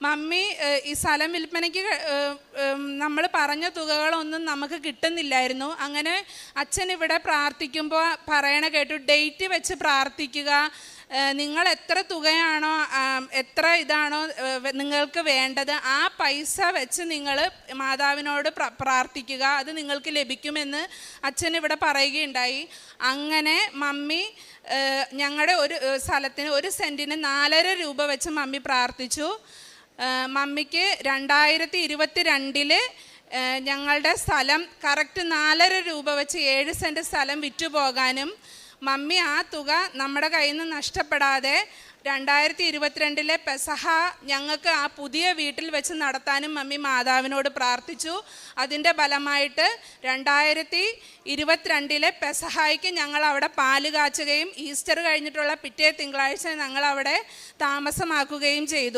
Mummy ഈ സ്ഥലം വിൽപ്പനയ്ക്ക് നമ്മൾ പറഞ്ഞ തുകകളൊന്നും നമുക്ക് കിട്ടുന്നില്ലായിരുന്നു. അങ്ങനെ അച്ഛൻ ഇവിടെ പ്രാർത്ഥിക്കുമ്പോൾ പറയണ കേട്ടു, ഡേറ്റ് വെച്ച് പ്രാർത്ഥിക്കുക, നിങ്ങൾ എത്ര തുകയാണോ എത്ര ഇതാണോ നിങ്ങൾക്ക് വേണ്ടത് ആ പൈസ വെച്ച് നിങ്ങൾ മാതാവിനോട് പ്രാർത്ഥിക്കുക, അത് നിങ്ങൾക്ക് ലഭിക്കുമെന്ന് അച്ഛൻ ഇവിടെ പറയുകയുണ്ടായി. അങ്ങനെ മമ്മി ഞങ്ങളുടെ ഒരു സ്ഥലത്തിന് 1 സെൻറ്റിന് 4.5 രൂപ വെച്ച് മമ്മി പ്രാർത്ഥിച്ചു. മമ്മിക്ക് 2022 ഞങ്ങളുടെ സ്ഥലം കറക്റ്റ് 4.5 രൂപ വെച്ച് 7 സെൻറ്റ് സ്ഥലം വിറ്റുപോകാനും മമ്മി ആ തുക നമ്മുടെ കയ്യിൽ നിന്ന് നഷ്ടപ്പെടാതെ 2022 പെസഹ ഞങ്ങൾക്ക് ആ പുതിയ വീട്ടിൽ വെച്ച് നടത്താനും മമ്മി മാതാവിനോട് പ്രാർത്ഥിച്ചു. അതിൻ്റെ ഫലമായിട്ട് 2022 പെസഹായ്ക്ക് ഞങ്ങൾ അവിടെ പാല് കാച്ചുകയും ഈസ്റ്റർ കഴിഞ്ഞിട്ടുള്ള പിറ്റേ തിങ്കളാഴ്ച ഞങ്ങൾ അവിടെ താമസമാക്കുകയും ചെയ്തു.